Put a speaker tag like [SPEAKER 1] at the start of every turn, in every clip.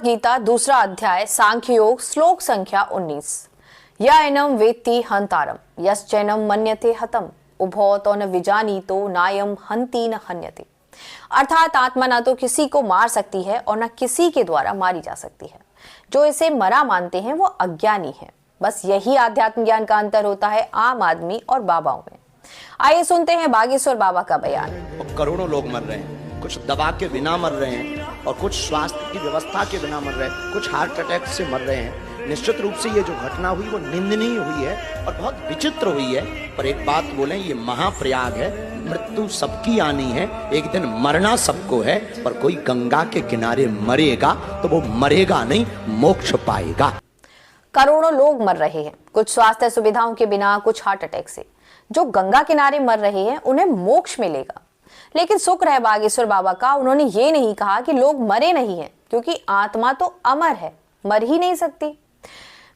[SPEAKER 1] गीता दूसरा अध्याय सांख्य योग श्लोक संख्या 19। या एनम वेत्ति हंतारम यश्चैनम मन्यते हतम उभौ तो न विजानीतो नायम हंति न हन्यते। अर्थात आत्मा ना तो किसी को मार सकती है और न किसी के द्वारा मारी जा सकती है। जो इसे मरा मानते हैं वो अज्ञानी है। बस यही आध्यात्म ज्ञान का अंतर होता है आम आदमी और बाबाओं में। आइए सुनते हैं बागेश्वर बाबा का बयान।
[SPEAKER 2] करोड़ों लोग मर रहे हैं, कुछ दवा के बिना मर रहे हैं और कुछ स्वास्थ्य की व्यवस्था के बिना मर रहे हैं, कुछ हार्ट अटैक से मर रहे हैं। निश्चित रूप से ये जो घटना हुई वो निंदनीय हुई है और बहुत विचित्र हुई है। पर एक बात बोलें, ये महाप्रयाग है, मृत्यु सबकी आनी है, एक दिन मरना सबको है। पर कोई गंगा के किनारे मरेगा तो वो मरेगा नहीं, मोक्ष पाएगा।
[SPEAKER 1] करोड़ों लोग मर रहे हैं, कुछ स्वास्थ्य सुविधाओं के बिना, कुछ हार्ट अटैक से। जो गंगा किनारे मर रहे हैं उन्हें मोक्ष मिलेगा। लेकिन शुक्र है बागेश्वर बाबा का, उन्होंने ये नहीं कहा कि लोग मरे नहीं हैं, क्योंकि आत्मा तो अमर है, मर ही नहीं सकती।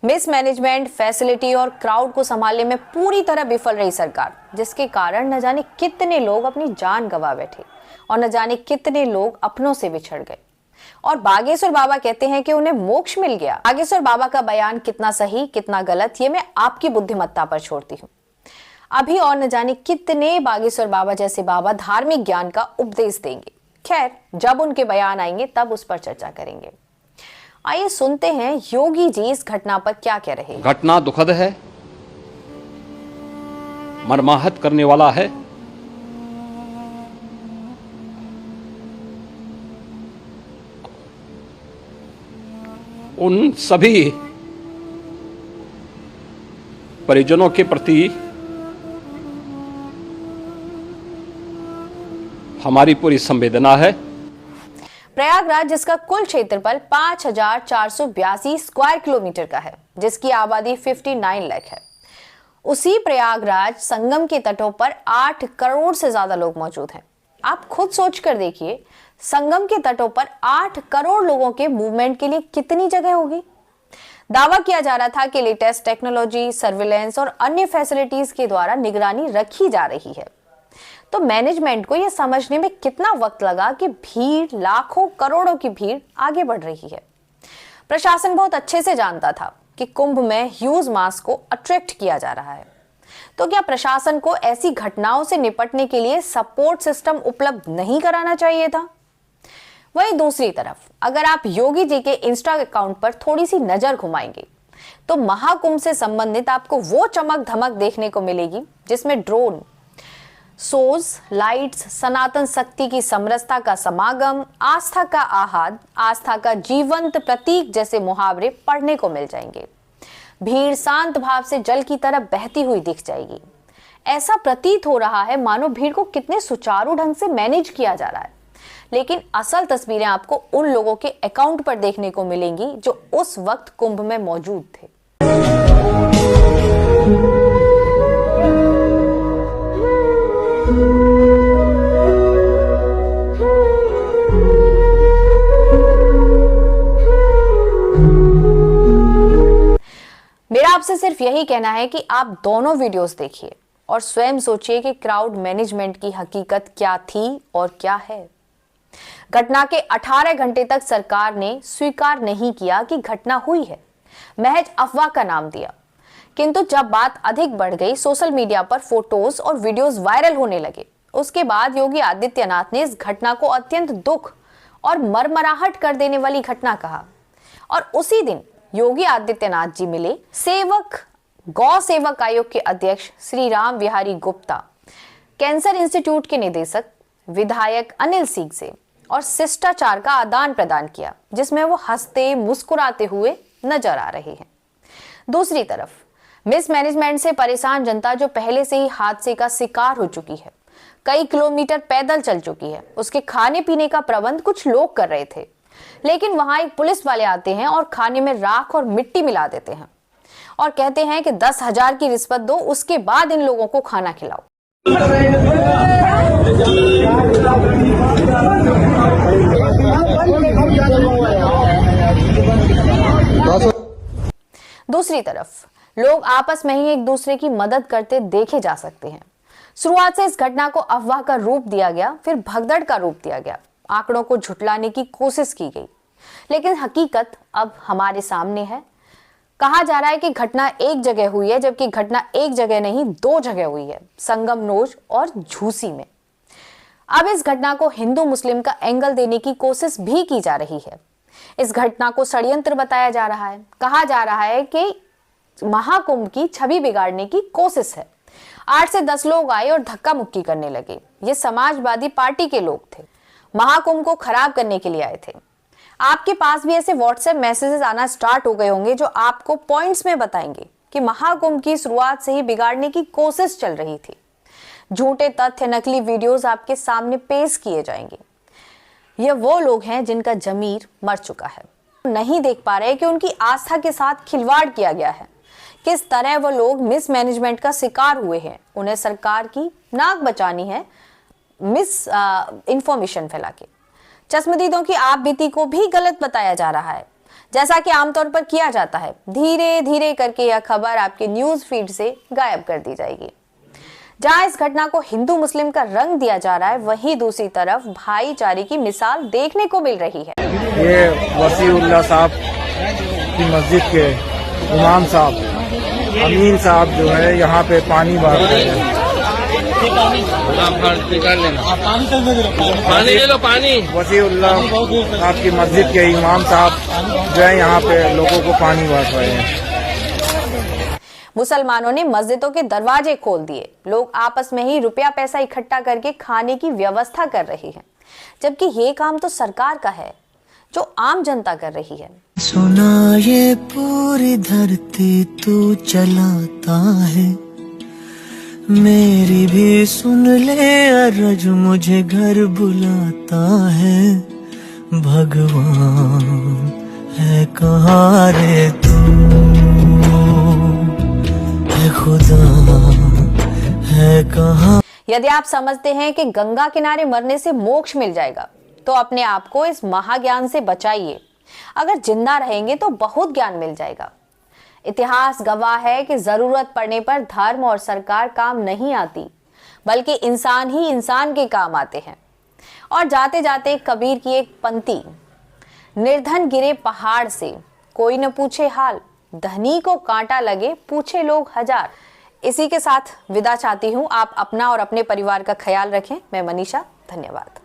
[SPEAKER 1] मिसमैनेजमेंट, फैसिलिटी और क्राउड को संभालने में पूरी तरह विफल रही सरकार, जिसके कारण न जाने कितने लोग अपनी जान गंवा बैठे और न जाने कितने लोग अपनों से बिछड़ गए। और बागेश्वर बाबा कहते हैं कि उन्हें मोक्ष मिल गया। बागेश्वर बाबा का बयान कितना सही कितना गलत, ये मैं आपकी बुद्धिमत्ता पर छोड़ती हूँ। अभी और न जाने कितने बागेश्वर बाबा जैसे बाबा धार्मिक ज्ञान का उपदेश देंगे। खैर, जब उनके बयान आएंगे तब उस पर चर्चा करेंगे। आइए सुनते हैं योगी जी इस घटना पर क्या कह रहे हैं।
[SPEAKER 3] घटना दुखद है, मर्माहत करने वाला है। उन सभी परिजनों के प्रति हमारी पूरी संवेदना है।
[SPEAKER 1] प्रयागराज, जिसका कुल क्षेत्रफल 5482 स्क्वायर किलोमीटर का है, जिसकी आबादी 59 लाख है, उसी प्रयागराज संगम के तटों पर 8 करोड़ से ज्यादा लोग मौजूद हैं। आप खुद सोच कर देखिए, संगम के तटों पर 8 करोड़ लोगों के मूवमेंट के लिए कितनी जगह होगी। दावा किया जा रहा था कि लेटेस्ट टेक्नोलॉजी, सर्विलेंस और अन्य फैसिलिटीज के द्वारा निगरानी रखी जा रही है। तो मैनेजमेंट को यह समझने में कितना वक्त लगा कि भीड़, लाखों करोड़ों की भीड़ आगे बढ़ रही है। प्रशासन बहुत अच्छे से जानता था कि कुंभ में ह्यूज मास को अट्रैक्ट किया जा रहा है। तो क्या प्रशासन को ऐसी घटनाओं से निपटने के लिए सपोर्ट सिस्टम उपलब्ध नहीं कराना चाहिए था? वहीं दूसरी तरफ अगर आप योगी जी के इंस्टा अकाउंट पर थोड़ी सी नजर घुमाएंगे तो महाकुंभ से संबंधित आपको वो चमक धमक देखने को मिलेगी जिसमें ड्रोन, सोज, लाइट्स, सनातन शक्ति की समरसता का समागम, आस्था का आहद, आस्था का जीवंत प्रतीक जैसे मुहावरे पढ़ने को मिल जाएंगे। भीड़ शांत भाव से जल की तरह बहती हुई दिख जाएगी। ऐसा प्रतीत हो रहा है मानो भीड़ को कितने सुचारू ढंग से मैनेज किया जा रहा है। लेकिन असल तस्वीरें आपको उन लोगों के अकाउंट पर देखने को मिलेंगी जो उस वक्त कुंभ में मौजूद थे। मेरा आपसे सिर्फ यही कहना है कि आप दोनों वीडियोस देखिए और स्वयं सोचिए कि क्राउड मैनेजमेंट की हकीकत क्या थी और क्या है। घटना के 18 घंटे तक सरकार ने स्वीकार नहीं किया कि घटना हुई है, महज अफवाह का नाम दिया। किंतु जब बात अधिक बढ़ गई, सोशल मीडिया पर फोटोज और वीडियोस वायरल होने लगे, उसके बाद योगी आदित्यनाथ ने इस घटना को अत्यंत दुख और मरमराहट कर देने वाली घटना कहा। और उसी दिन योगी आदित्यनाथ जी मिले सेवक गौ सेवक आयोग के अध्यक्ष श्री राम विहारी गुप्ता, कैंसर इंस्टीट्यूट के निदेशक विधायक अनिल सिंह से और शिष्टाचार का आदान प्रदान किया, जिसमें वो हंसते मुस्कुराते हुए नजर आ रहे हैं। दूसरी तरफ मिसमैनेजमेंट से परेशान जनता जो पहले से ही हादसे का शिकार हो चुकी है, कई किलोमीटर पैदल चल चुकी है, उसके खाने पीने का प्रबंध कुछ लोग कर रहे थे, लेकिन वहां एक पुलिस वाले आते हैं और खाने में राख और मिट्टी मिला देते हैं और कहते हैं कि 10,000 की रिश्वत दो, उसके बाद इन लोगों को खाना खिलाओ। दूसरी तरफ लोग आपस में ही एक दूसरे की मदद करते देखे जा सकते हैं। शुरुआत से इस घटना को अफवाह का रूप दिया गया, फिर भगदड़ का रूप दिया गया, आंकड़ों को झुटलाने की कोशिश की गई, लेकिन हकीकत अब हमारे सामने है। कहा जा रहा है कि घटना एक जगह हुई है, जबकि घटना एक जगह नहीं 2 जगह हुई है, संगमनोज और झूसी में। अब इस घटना को हिंदू मुस्लिम का एंगल देने की कोशिश भी की जा रही है। इस घटना को षड्यंत्र बताया जा रहा है। कहा जा रहा है कि महाकुंभ की छवि बिगाड़ने की कोशिश है। 8 से 10 लोग आए और धक्का मुक्की करने लगे। ये समाजवादी पार्टी के लोग थे, महाकुंभ को खराब करने के लिए आए थे। आपके पास भी ऐसे व्हाट्सएप मैसेजेस आना स्टार्ट हो गए होंगे जो आपको पॉइंट्स में बताएंगे कि महाकुंभ की शुरुआत से ही बिगाड़ने की कोशिश चल रही थी। झूठे तथ्य, नकली वीडियोस आपके सामने पेश किए जाएंगे। ये वो लोग हैं जिनका जमीर मर चुका है, नहीं देख पा रहे कि उनकी आस्था के साथ खिलवाड़ किया गया है। किस तरह वो लोग मिसमैनेजमेंट का शिकार हुए हैं। उन्हें सरकार की नाक बचानी है मिस इंफॉर्मेशन फैला के। चश्मदीदों की आप बीती को भी गलत बताया जा रहा है, जैसा कि आमतौर पर किया जाता है। धीरे धीरे करके यह खबर आपके न्यूज फीड से गायब कर दी जाएगी। जहां इस घटना को हिंदू मुस्लिम का रंग दिया जा रहा है, वहीं दूसरी तरफ भाईचारे की मिसाल देखने को मिल रही है।
[SPEAKER 4] ये वसीउल्लाह साहब की मस्जिद के इमाम साहब अमीन साहब जो है यहाँ पे पानी बांट रहे हैं।
[SPEAKER 5] पानी ले लो, पानी।
[SPEAKER 4] वसीउल्लाह साहब की मस्जिद के इमाम साहब जो है यहाँ पे लोगों को पानी बांट रहे हैं।
[SPEAKER 1] मुसलमानों ने मस्जिदों के दरवाजे खोल दिए। लोग आपस में ही रुपया पैसा इकट्ठा करके खाने की व्यवस्था कर रहे हैं, जबकि ये काम तो सरकार का है जो आम जनता कर रही है।
[SPEAKER 6] सुना ये पूरी धरती तू चलाता है, मेरी भी सुन ले अर्ज मुझे घर बुलाता है। भगवान है कहाँ रे तू, है खुदा है कहाँ।
[SPEAKER 1] यदि आप समझते हैं कि गंगा किनारे मरने से मोक्ष मिल जाएगा, तो अपने आप को इस महाज्ञान से बचाइए। अगर जिंदा रहेंगे तो बहुत ज्ञान मिल जाएगा। इतिहास गवाह है कि जरूरत पड़ने पर धर्म और सरकार काम नहीं आती, बल्कि इंसान ही इंसान के काम आते हैं। और जाते जाते कबीर की एक पंक्ति, निर्धन गिरे पहाड़ से कोई न पूछे हाल, धनी को कांटा लगे पूछे लोग हजार। इसी के साथ विदा चाहती हूँ। आप अपना और अपने परिवार का ख्याल रखें। मैं मनीषा, धन्यवाद।